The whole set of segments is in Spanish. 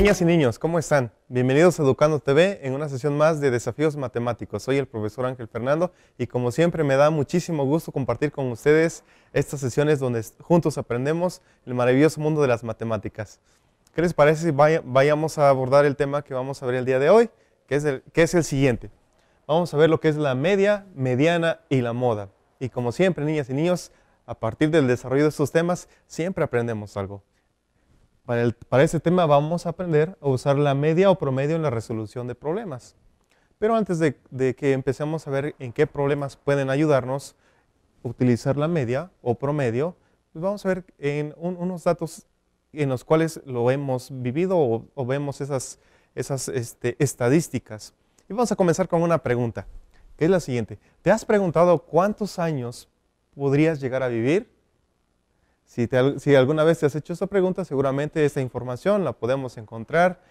Niñas y niños, ¿cómo están? Bienvenidos a Educando TV en una sesión más de Desafíos Matemáticos. Soy el profesor Ángel Fernando y como siempre me da muchísimo gusto compartir con ustedes estas sesiones donde juntos aprendemos el maravilloso mundo de las matemáticas. ¿Qué les parece si vayamos a abordar el tema que vamos a ver el día de hoy? Que es el siguiente. Vamos a ver lo que es la media, mediana y la moda. Y como siempre, niñas y niños, a partir del desarrollo de estos temas, siempre aprendemos algo. Para este tema vamos a aprender a usar la media o promedio en la resolución de problemas. Pero antes de que empecemos a ver en qué problemas pueden ayudarnos utilizar la media o promedio, pues vamos a ver en unos datos en los cuales lo hemos vivido o vemos esas estadísticas. Y vamos a comenzar con una pregunta, que es la siguiente. ¿Te has preguntado cuántos años podrías llegar a vivir? Si alguna vez te has hecho esta pregunta, seguramente esta información la podemos encontrar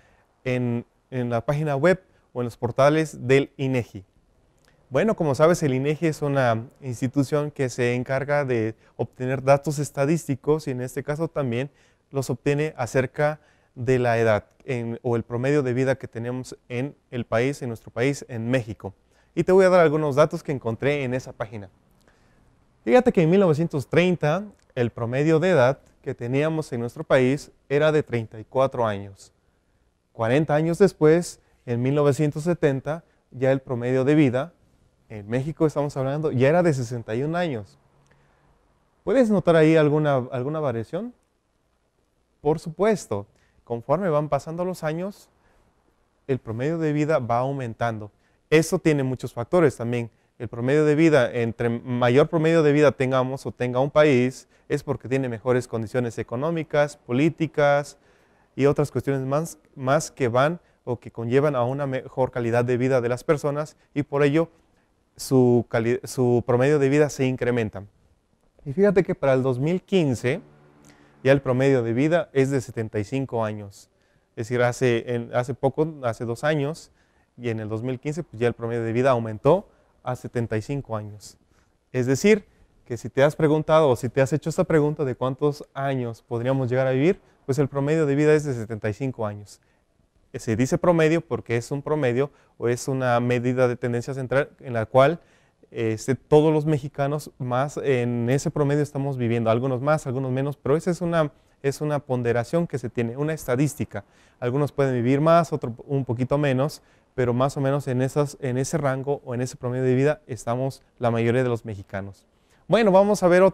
en la página web o en los portales del INEGI. Bueno, como sabes, el INEGI es una institución que se encarga de obtener datos estadísticos y en este caso también los obtiene acerca de la edad o el promedio de vida que tenemos en el país, en nuestro país, en México. Y te voy a dar algunos datos que encontré en esa página. Fíjate que en 1930 el promedio de edad que teníamos en nuestro país era de 34 años. 40 años después, en 1970, ya el promedio de vida, en México estamos hablando, ya era de 61 años. ¿Puedes notar ahí alguna variación? Por supuesto, conforme van pasando los años, el promedio de vida va aumentando. Eso tiene muchos factores también. El promedio de vida, entre mayor promedio de vida tengamos o tenga un país, es porque tiene mejores condiciones económicas, políticas y otras cuestiones más que van o que conllevan a una mejor calidad de vida de las personas y por ello su promedio de vida se incrementa. Y fíjate que para el 2015 ya el promedio de vida es de 75 años. Es decir, hace 2 años y en el 2015 pues ya el promedio de vida aumentó a 75 años. Es decir, que si te has preguntado o si te has hecho esta pregunta de cuántos años podríamos llegar a vivir, pues el promedio de vida es de 75 años. Se dice promedio porque es un promedio o es una medida de tendencia central en la cual todos los mexicanos más en ese promedio estamos viviendo, algunos más, algunos menos, pero esa es una ponderación que se tiene, una estadística. Algunos pueden vivir más, otros un poquito menos, pero más o menos en ese rango o en ese promedio de vida estamos la mayoría de los mexicanos. Bueno, vamos a ver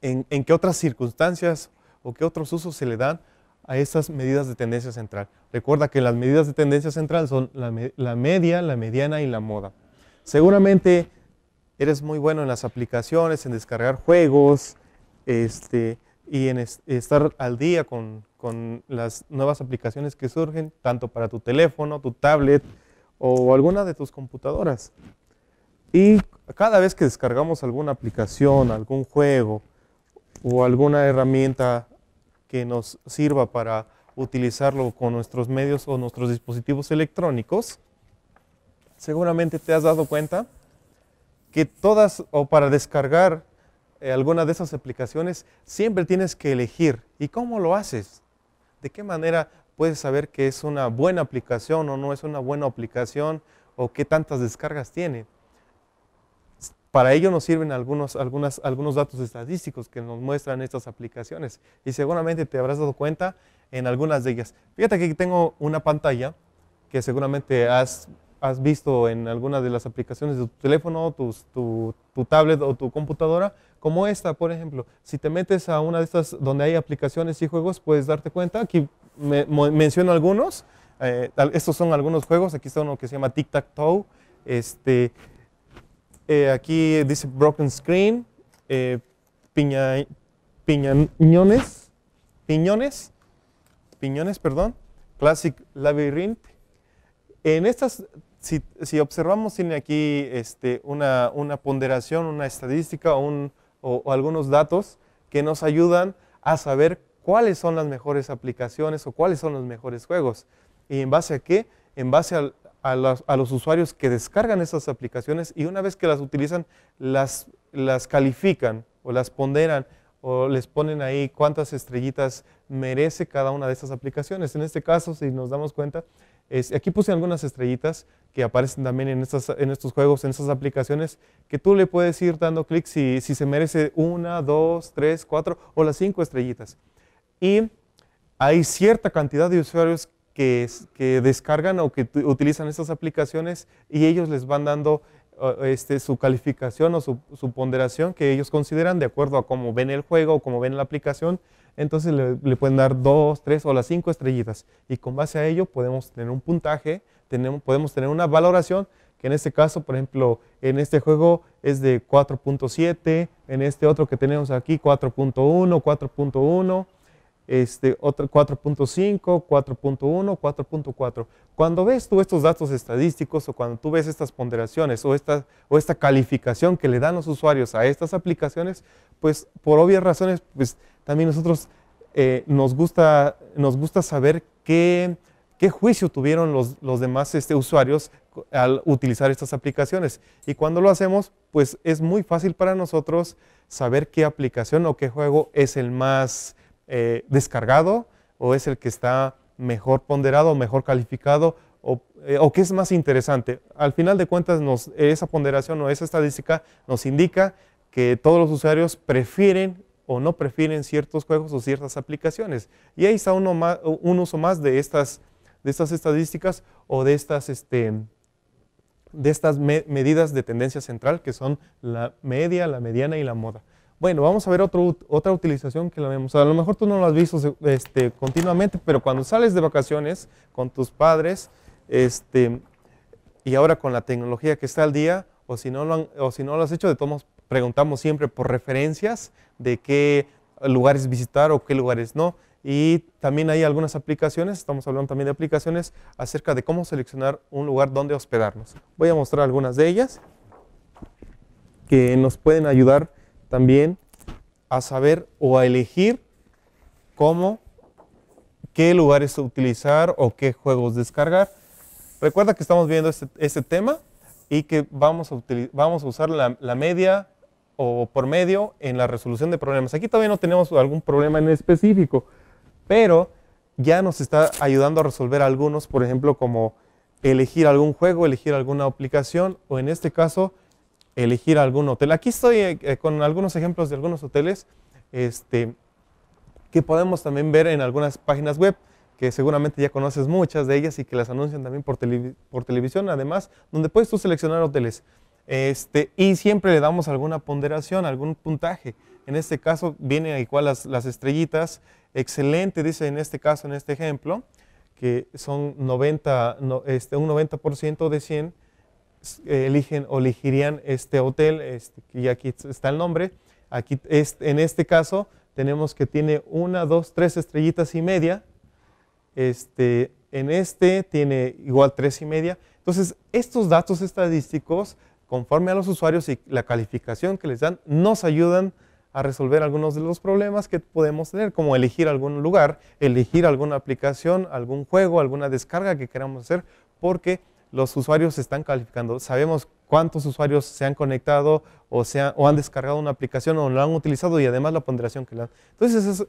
en qué otras circunstancias o qué otros usos se le dan a estas medidas de tendencia central. Recuerda que las medidas de tendencia central son la media, la mediana y la moda. Seguramente eres muy bueno en las aplicaciones, en descargar juegos, y en estar al día con las nuevas aplicaciones que surgen, tanto para tu teléfono, tu tablet o alguna de tus computadoras. Y cada vez que descargamos alguna aplicación, algún juego o alguna herramienta que nos sirva para utilizarlo con nuestros medios o nuestros dispositivos electrónicos, seguramente te has dado cuenta que para descargar alguna de esas aplicaciones, siempre tienes que elegir. ¿Y cómo lo haces? ¿De qué manera puedes saber que es una buena aplicación o no es una buena aplicación o qué tantas descargas tiene? Para ello nos sirven algunos datos estadísticos que nos muestran estas aplicaciones y seguramente te habrás dado cuenta en algunas de ellas. Fíjate que aquí tengo una pantalla que seguramente has visto en alguna de las aplicaciones de tu teléfono, tu tablet o tu computadora, como esta, por ejemplo. Si te metes a una de estas donde hay aplicaciones y juegos, puedes darte cuenta. Aquí menciono algunos. Estos son algunos juegos. Aquí está uno que se llama Tic Tac Toe. Aquí dice Broken Screen, Piñones, perdón, Classic Labyrinth. En estas, si observamos, tiene aquí una ponderación, una estadística o algunos datos que nos ayudan a saber cuáles son las mejores aplicaciones o cuáles son los mejores juegos. ¿Y en base a qué? En base a los usuarios que descargan esas aplicaciones y una vez que las utilizan, las califican o las ponderan o les ponen ahí cuántas estrellitas merece cada una de estas aplicaciones. En este caso, si nos damos cuenta, aquí puse algunas estrellitas que aparecen también en estos juegos, en estas aplicaciones, que tú le puedes ir dando clic si se merece 1, 2, 3, 4 o las 5 estrellitas. Y hay cierta cantidad de usuarios que descargan o que utilizan estas aplicaciones y ellos les van dando su calificación o su ponderación que ellos consideran de acuerdo a cómo ven el juego o cómo ven la aplicación. Entonces le pueden dar 2, 3 o las 5 estrellitas y con base a ello podemos tener un puntaje, podemos tener una valoración que en este caso, por ejemplo, en este juego es de 4.7, en este otro que tenemos aquí 4.1, 4.1, otro 4.5, 4.1, 4.4. Cuando ves tú estos datos estadísticos o cuando tú ves estas ponderaciones o esta calificación que le dan los usuarios a estas aplicaciones, pues por obvias razones, pues también nosotros nos gusta saber qué juicio tuvieron los demás usuarios al utilizar estas aplicaciones. Y cuando lo hacemos, pues es muy fácil para nosotros saber qué aplicación o qué juego es el más descargado o es el que está mejor ponderado, mejor calificado o qué es más interesante. Al final de cuentas, esa ponderación o esa estadística nos indica que todos los usuarios prefieren o no prefieren ciertos juegos o ciertas aplicaciones. Y ahí está un uso más de estas estadísticas o de estas medidas de tendencia central que son la media, la mediana y la moda. Bueno, vamos a ver otra utilización que la vemos. A lo mejor tú no lo has visto continuamente, pero cuando sales de vacaciones con tus padres y ahora con la tecnología que está al día, o si no lo has hecho, de todos modos preguntamos siempre por referencias de qué lugares visitar o qué lugares no. Y también hay algunas aplicaciones, estamos hablando también de aplicaciones acerca de cómo seleccionar un lugar donde hospedarnos. Voy a mostrar algunas de ellas que nos pueden ayudar también a saber o a elegir qué lugares utilizar o qué juegos descargar. Recuerda que estamos viendo este tema y que vamos a usar la media o por medio en la resolución de problemas. Aquí todavía no tenemos algún problema en específico, pero ya nos está ayudando a resolver algunos, por ejemplo, como elegir algún juego, elegir alguna aplicación o en este caso, elegir algún hotel. Aquí estoy con algunos ejemplos de algunos hoteles que podemos también ver en algunas páginas web, que seguramente ya conoces muchas de ellas y que las anuncian también por televisión, además, donde puedes tú seleccionar hoteles. Y siempre le damos alguna ponderación, algún puntaje. En este caso vienen igual las estrellitas. Excelente, dice en este caso, en este ejemplo, que son un 90% de 100 eligen o elegirían este hotel, y aquí está el nombre. Aquí en este caso tenemos que tiene 1, 2, 3 estrellitas y media. En tiene igual 3,5. Entonces, estos datos estadísticos, conforme a los usuarios y la calificación que les dan, nos ayudan a resolver algunos de los problemas que podemos tener, como elegir algún lugar, elegir alguna aplicación, algún juego, alguna descarga que queramos hacer, porque los usuarios se están calificando. Sabemos cuántos usuarios se han conectado o han descargado una aplicación o la han utilizado y además la ponderación que le dan. Entonces,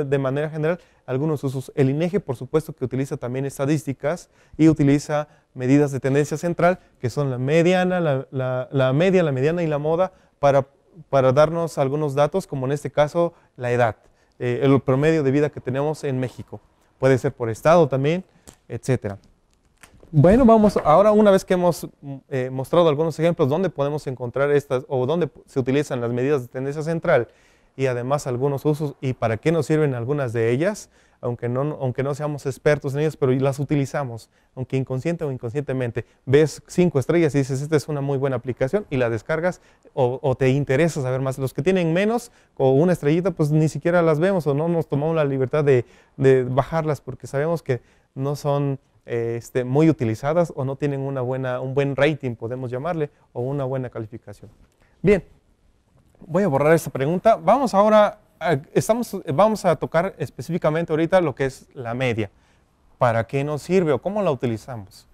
de manera general, algunos usos. El INEGI, por supuesto, que utiliza también estadísticas y utiliza medidas de tendencia central, que son la mediana, la media, la mediana y la moda, para darnos algunos datos, como en este caso, la edad, el promedio de vida que tenemos en México. Puede ser por estado también, etcétera. Bueno, ahora una vez que hemos mostrado algunos ejemplos donde podemos encontrar estas o donde se utilizan las medidas de tendencia central y además algunos usos y para qué nos sirven algunas de ellas, aunque no seamos expertos en ellas, pero las utilizamos, aunque inconsciente o inconscientemente. Ves 5 estrellas y dices, esta es una muy buena aplicación y la descargas o te interesa saber más. Los que tienen menos o una estrellita, pues ni siquiera las vemos o no nos tomamos la libertad de bajarlas porque sabemos que no son muy utilizadas o no tienen un buen rating, podemos llamarle, o una buena calificación. Bien, voy a borrar esta pregunta. Vamos a tocar específicamente ahorita lo que es la media. ¿Para qué nos sirve o cómo la utilizamos?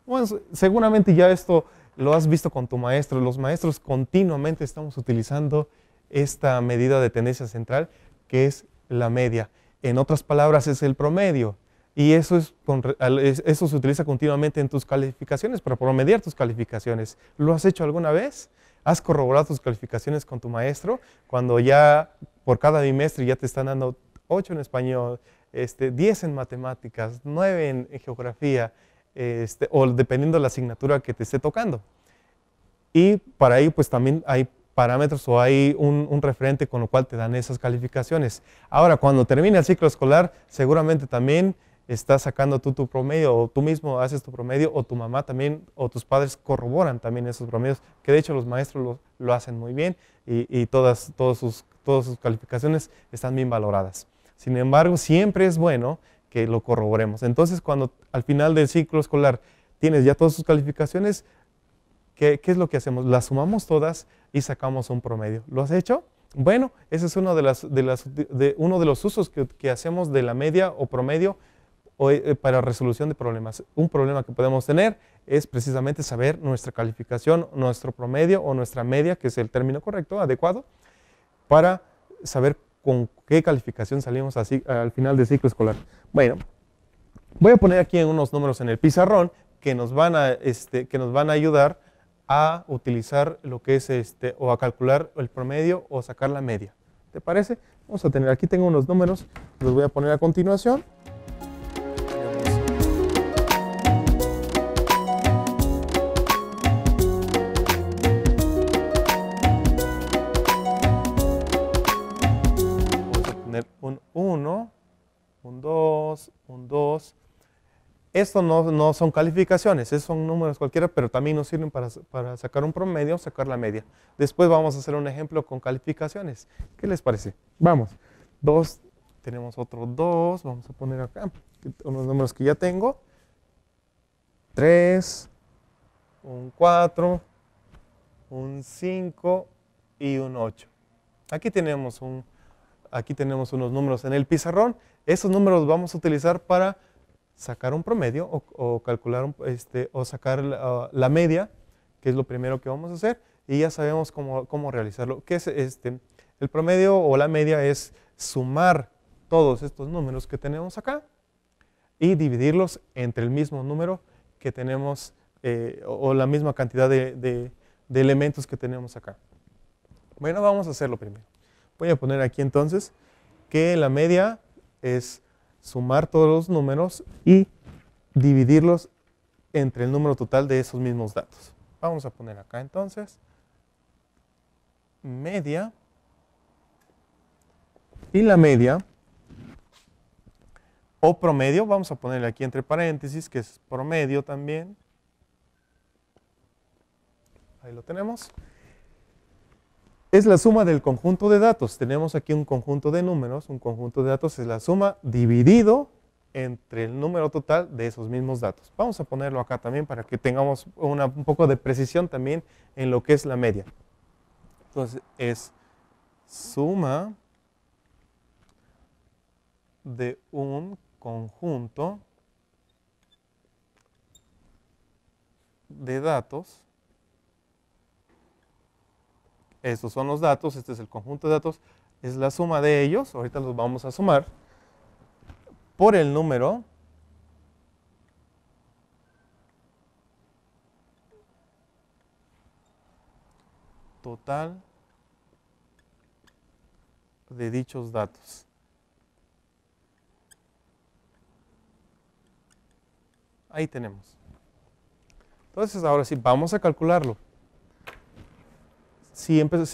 Bueno, seguramente ya esto lo has visto con tu maestro. Los maestros continuamente estamos utilizando esta medida de tendencia central, que es la media. En otras palabras, es el promedio. Y eso, eso se utiliza continuamente en tus calificaciones, para promediar tus calificaciones. ¿Lo has hecho alguna vez? ¿Has corroborado tus calificaciones con tu maestro? Cuando ya por cada bimestre ya te están dando 8 en español, 10 en matemáticas, 9 en geografía, o dependiendo de la asignatura que te esté tocando. Y para ello pues también hay parámetros o hay un referente con lo cual te dan esas calificaciones. Ahora, cuando termine el ciclo escolar, seguramente también estás sacando tú tu promedio, o tú mismo haces tu promedio, o tu mamá también, o tus padres corroboran también esos promedios, que de hecho los maestros lo hacen muy bien y todas sus calificaciones están bien valoradas. Sin embargo, siempre es bueno que lo corroboremos. Entonces, cuando al final del ciclo escolar tienes ya todas sus calificaciones, ¿qué es lo que hacemos? Las sumamos todas y sacamos un promedio. ¿Lo has hecho? Bueno, ese es uno de los usos que hacemos de la media o promedio para resolución de problemas. Un problema que podemos tener es precisamente saber nuestra calificación, nuestro promedio o nuestra media, que es el término correcto, adecuado, para saber con qué calificación salimos así, al final del ciclo escolar. Bueno, voy a poner aquí unos números en el pizarrón que nos van a ayudar a utilizar lo que es o a calcular el promedio o sacar la media. ¿Te parece? Vamos a tener, aquí tengo unos números, los voy a poner a continuación. Un 1, un 2, un 2. Esto no son calificaciones, esos son números cualquiera, pero también nos sirven para sacar un promedio, sacar la media. Después vamos a hacer un ejemplo con calificaciones. ¿Qué les parece? Vamos. 2, tenemos otro 2, vamos a poner acá unos números que ya tengo. 3, un 4, un 5 y un 8. Aquí tenemos unos números en el pizarrón. Esos números los vamos a utilizar para sacar un promedio o calcular o sacar la media, que es lo primero que vamos a hacer, y ya sabemos cómo realizarlo. ¿Qué es el promedio o la media? Es sumar todos estos números que tenemos acá y dividirlos entre el mismo número que tenemos o la misma cantidad de elementos que tenemos acá. Bueno, vamos a hacerlo primero. Voy a poner aquí entonces que la media es sumar todos los números y dividirlos entre el número total de esos mismos datos. Vamos a poner acá entonces media, y la media o promedio, vamos a ponerle aquí entre paréntesis que es promedio también. Ahí lo tenemos. Es la suma del conjunto de datos. Tenemos aquí un conjunto de números, un conjunto de datos es la suma dividido entre el número total de esos mismos datos. Vamos a ponerlo acá también para que tengamos un poco de precisión también en lo que es la media. Entonces es suma de un conjunto de datos. Estos son los datos, este es el conjunto de datos, es la suma de ellos, ahorita los vamos a sumar, por el número total de dichos datos. Ahí tenemos. Entonces ahora sí, vamos a calcularlo.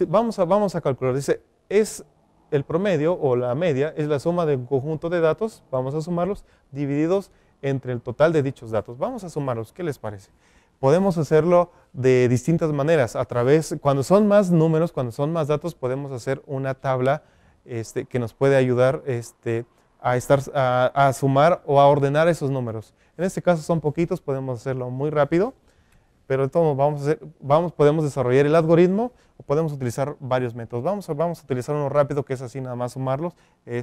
Vamos a calcular, dice, es el promedio o la media, es la suma de un conjunto de datos, vamos a sumarlos, divididos entre el total de dichos datos. Vamos a sumarlos, ¿qué les parece? Podemos hacerlo de distintas maneras, cuando son más números, cuando son más datos, podemos hacer una tabla que nos puede ayudar a sumar o a ordenar esos números. En este caso son poquitos, podemos hacerlo muy rápido. Pero de todo podemos desarrollar el algoritmo o podemos utilizar varios métodos. Vamos a utilizar uno rápido que es así nada más sumarlos.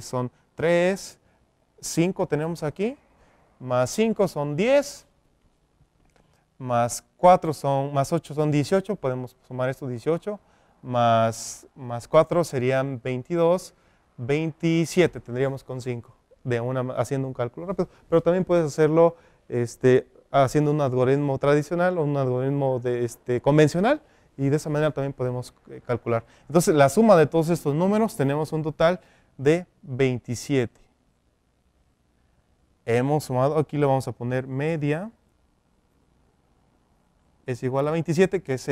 Son 3, 5 tenemos aquí, más 5 son 10, más 8 son 18, podemos sumar esto 18, más 4 serían 22, 27 tendríamos con 5, haciendo un cálculo rápido. Pero también puedes hacerlo haciendo un algoritmo tradicional o un algoritmo convencional, y de esa manera también podemos calcular. Entonces, la suma de todos estos números, tenemos un total de 27. Hemos sumado, aquí le vamos a poner media, es igual a 27, que es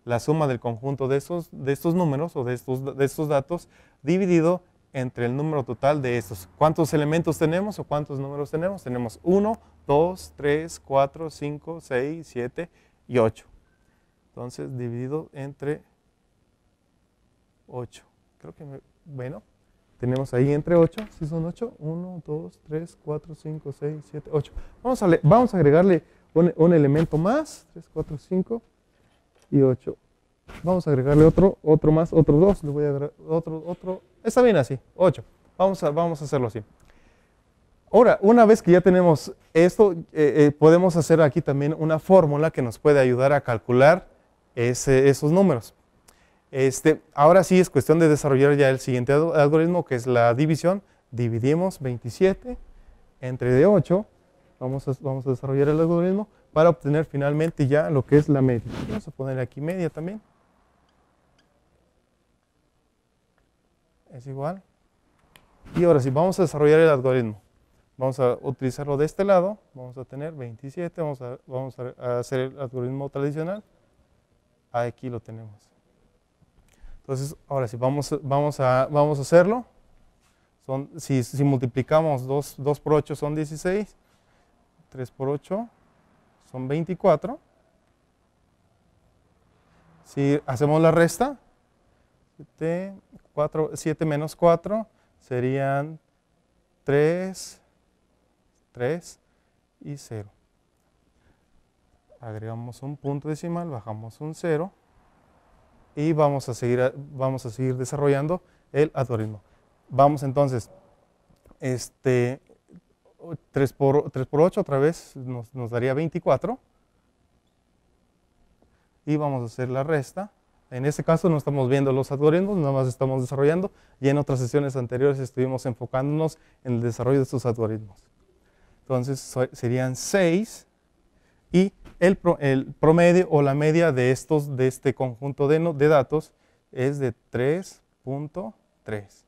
la suma del conjunto de estos números o de estos datos, dividido entre el número total de estos. ¿Cuántos elementos tenemos o cuántos números tenemos? Tenemos 1, 2, 3, 4, 5, 6, 7 y 8. Entonces, dividido entre 8. Creo que, bueno, tenemos ahí entre 8, si son 8, 1, 2, 3, 4, 5, 6, 7, 8. Vamos a agregarle un elemento más, 3, 4, 5 y 8. Vamos a agregarle otro más, otro 2, le voy a agregar otro, está bien así, 8. Vamos a hacerlo así. Ahora, una vez que ya tenemos esto, podemos hacer aquí también una fórmula que nos puede ayudar a calcular esos números. Ahora sí es cuestión de desarrollar ya el siguiente algoritmo, que es la división. Dividimos 27 entre 8. Vamos a desarrollar el algoritmo para obtener finalmente ya lo que es la media. Vamos a poner aquí media también. Es igual. Y ahora sí, vamos a desarrollar el algoritmo. Vamos a utilizarlo de este lado. Vamos a tener 27. Vamos a hacer el algoritmo tradicional. Aquí lo tenemos. Entonces, ahora sí, vamos a hacerlo. Si multiplicamos 2 por 8 son 16. 3 por 8 son 24. Si hacemos la resta, 7 menos 4 serían 3 y 0. Agregamos un punto decimal, bajamos un 0 y vamos a seguir desarrollando el algoritmo. Vamos entonces, 3 por 8 otra vez nos daría 24 y vamos a hacer la resta. En este caso no estamos viendo los algoritmos, nada más estamos desarrollando, y en otras sesiones anteriores estuvimos enfocándonos en el desarrollo de estos algoritmos. Entonces serían 6 y el promedio o la media de este conjunto de datos es de 3.3.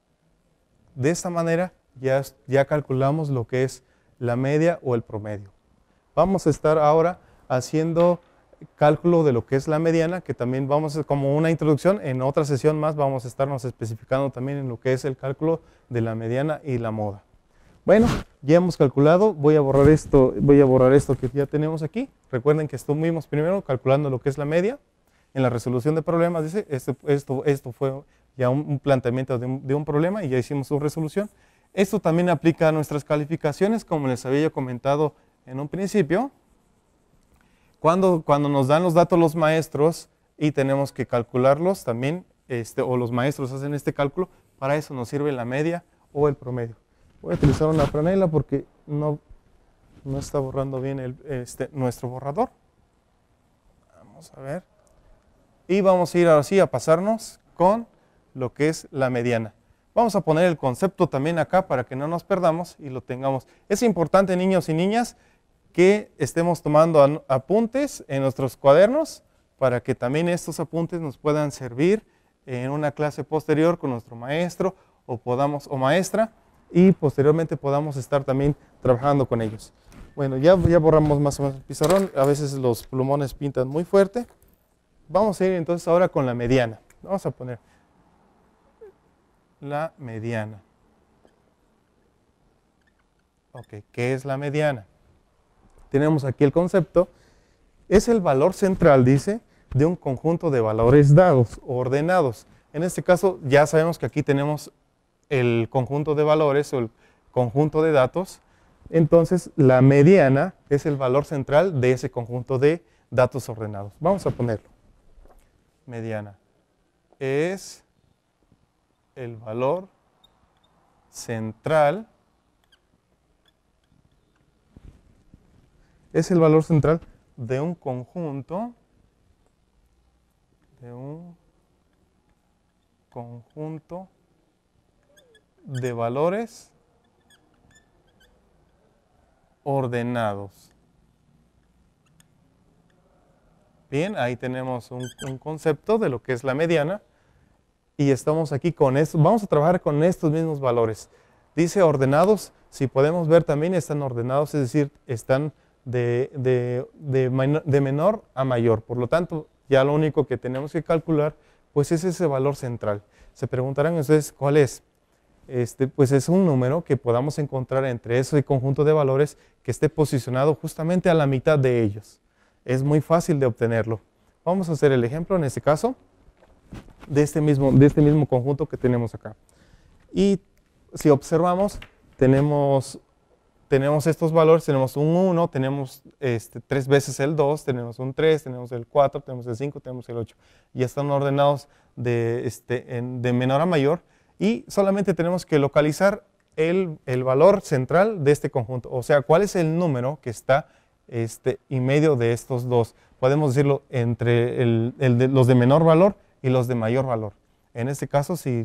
De esta manera ya calculamos lo que es la media o el promedio. Vamos a estar ahora haciendo cálculo de lo que es la mediana, que también como una introducción, en otra sesión más vamos a estarnos especificando también en lo que es el cálculo de la mediana y la moda. Bueno, ya hemos calculado, voy a borrar esto que ya tenemos aquí. Recuerden que estuvimos primero calculando lo que es la media. En la resolución de problemas, dice, esto fue ya un planteamiento de un problema y ya hicimos su resolución. Esto también aplica a nuestras calificaciones, como les había comentado en un principio. Cuando nos dan los datos los maestros y tenemos que calcularlos también, o los maestros hacen este cálculo, para eso nos sirve la media o el promedio. Voy a utilizar una franela porque no está borrando bien nuestro borrador. Vamos a ver. Y vamos a ir ahora sí a pasarnos con lo que es la mediana. Vamos a poner el concepto también acá para que no nos perdamos y lo tengamos. Es importante, niños y niñas, que estemos tomando apuntes en nuestros cuadernos para que también estos apuntes nos puedan servir en una clase posterior con nuestro maestro o maestra, y posteriormente podamos estar también trabajando con ellos. Bueno, ya borramos más o menos el pizarrón, a veces los plumones pintan muy fuerte. Vamos a ir entonces ahora con la mediana. Vamos a poner la mediana. Ok, ¿qué es la mediana? Tenemos aquí el concepto. Es el valor central, dice, de un conjunto de valores dados o ordenados. En este caso ya sabemos que aquí tenemos el conjunto de valores o el conjunto de datos. Entonces la mediana es el valor central de ese conjunto de datos ordenados. Vamos a ponerlo. Mediana es el valor central, de un conjunto conjunto de valores ordenados. Bien, ahí tenemos un concepto de lo que es la mediana y estamos aquí con esto. Vamos a trabajar con estos mismos valores. Dice ordenados, si podemos ver también están ordenados, es decir, están de menor a mayor. Por lo tanto, ya lo único que tenemos que calcular pues es ese valor central. Se preguntarán ustedes cuál es. Pues es un número que podamos encontrar entre ese conjunto de valores que esté posicionado justamente a la mitad de ellos. Es muy fácil de obtenerlo. Vamos a hacer el ejemplo en este caso de este mismo conjunto que tenemos acá. Y si observamos, tenemos estos valores, tenemos un 1, tenemos 3 veces el 2, tenemos un 3, tenemos el 4, tenemos el 5, tenemos el 8. Y están ordenados de menor a mayor. Y solamente tenemos que localizar el valor central de este conjunto. O sea, cuál es el número que está y medio de estos dos. Podemos decirlo entre los de menor valor y los de mayor valor. En este caso, si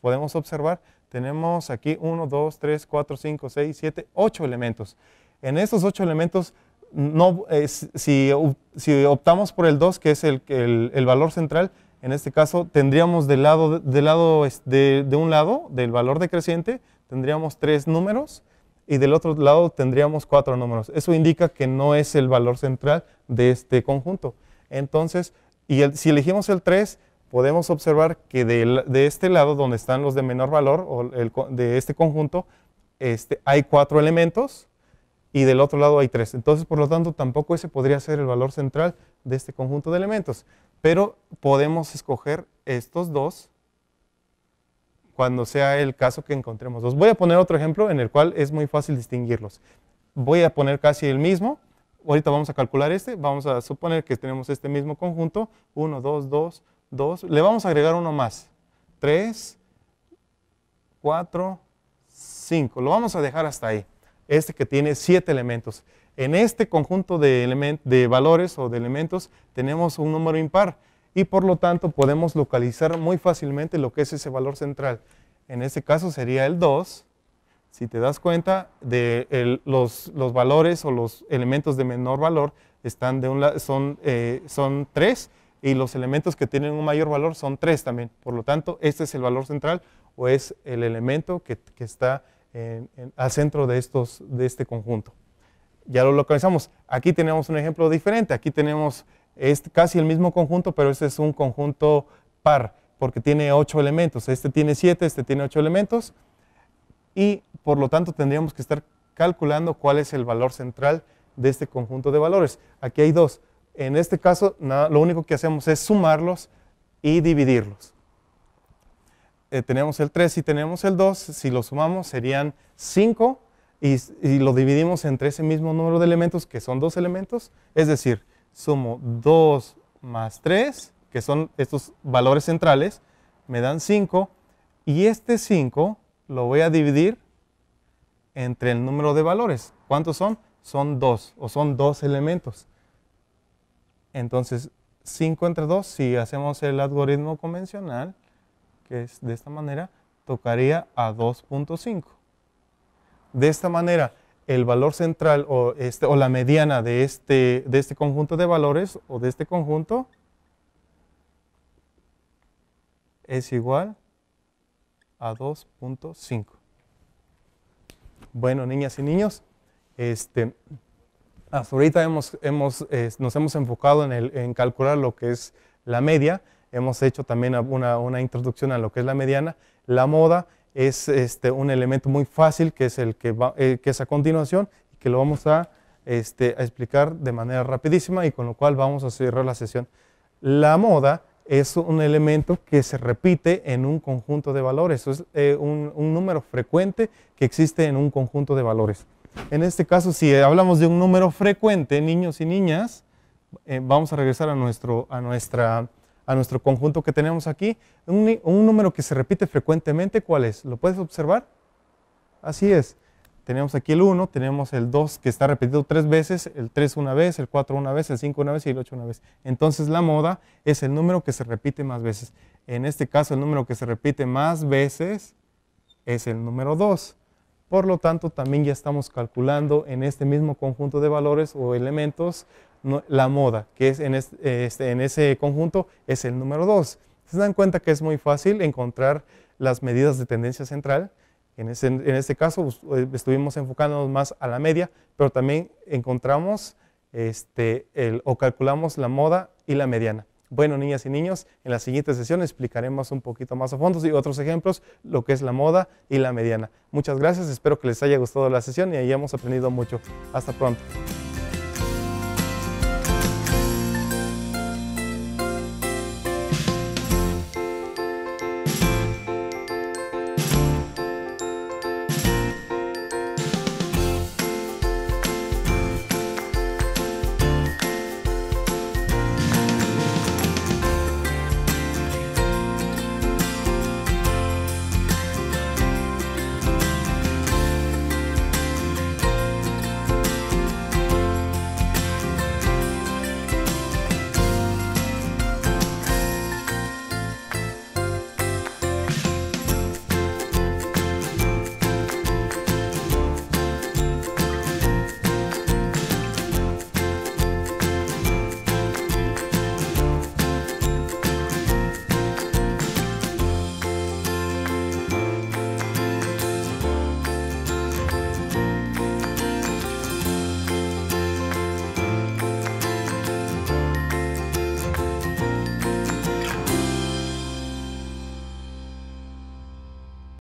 podemos observar, tenemos aquí 1, 2, 3, 4, 5, 6, 7, 8 elementos. En estos 8 elementos, si optamos por el 2, que es el valor central, en este caso tendríamos de un lado, del valor decreciente, tendríamos 3 números y del otro lado tendríamos 4 números. Eso indica que no es el valor central de este conjunto. Entonces, si elegimos el 3, podemos observar que de este lado, donde están los de menor valor, o de este conjunto, hay 4 elementos y del otro lado hay 3. Entonces, por lo tanto, tampoco ese podría ser el valor central de este conjunto de elementos. Pero podemos escoger estos dos cuando sea el caso que encontremos dos. Voy a poner otro ejemplo en el cual es muy fácil distinguirlos. Voy a poner casi el mismo. Ahorita vamos a calcular Vamos a suponer que tenemos este mismo conjunto. 1, 2, 2, 2. Le vamos a agregar uno más. 3, 4, 5. Lo vamos a dejar hasta ahí. Que tiene 7 elementos. En este conjunto de valores o de elementos tenemos un número impar y por lo tanto podemos localizar muy fácilmente lo que es ese valor central. En este caso sería el 2. Si te das cuenta, los valores o los elementos de menor valor están son 3 y los elementos que tienen un mayor valor son 3 también. Por lo tanto, este es el valor central o es el elemento que está al centro de este conjunto. Ya lo localizamos. Aquí tenemos un ejemplo diferente. Aquí tenemos casi el mismo conjunto, pero este es un conjunto par, porque tiene 8 elementos. Este tiene 7, este tiene 8 elementos. Y por lo tanto tendríamos que estar calculando cuál es el valor central de este conjunto de valores. Aquí hay 2. En este caso, lo único que hacemos es sumarlos y dividirlos. Tenemos el 3 y tenemos el 2. Si lo sumamos serían 5. Y lo dividimos entre ese mismo número de elementos, que son 2 elementos. Es decir, sumo 2 más 3, que son estos valores centrales, me dan 5. Y este 5 lo voy a dividir entre el número de valores. ¿Cuántos son? Son 2, o son 2 elementos. Entonces, 5 entre 2, si hacemos el algoritmo convencional, que es de esta manera, tocaría a 2.5. De esta manera, el valor central o la mediana de este conjunto de valores o de este conjunto es igual a 2.5. Bueno, niñas y niños, hasta ahorita nos hemos enfocado en calcular lo que es la media. Hemos hecho también una introducción a lo que es la mediana. La moda es un elemento muy fácil que es que es a continuación y que lo vamos a explicar de manera rapidísima y con lo cual vamos a cerrar la sesión. La moda es un elemento que se repite en un conjunto de valores. Es un número frecuente que existe en un conjunto de valores. En este caso, si hablamos de un número frecuente, niños y niñas, vamos a regresar a nuestro conjunto que tenemos aquí. Un número que se repite frecuentemente, ¿cuál es? ¿Lo puedes observar? Así es. tenemos aquí el 1, tenemos el 2 que está repetido 3 veces, el 3 una vez, el 4 una vez, el 5 una vez y el 8 una vez. Entonces la moda es el número que se repite más veces. En este caso el número que se repite más veces es el número 2. Por lo tanto, también ya estamos calculando en este mismo conjunto de valores o elementos la moda, que es en ese conjunto es el número 2. Se dan cuenta que es muy fácil encontrar las medidas de tendencia central. En este caso estuvimos enfocándonos más a la media, pero también encontramos o calculamos la moda y la mediana. Bueno, niñas y niños, en la siguiente sesión explicaremos un poquito más a fondo y otros ejemplos, lo que es la moda y la mediana. Muchas gracias, espero que les haya gustado la sesión y hayamos aprendido mucho. Hasta pronto.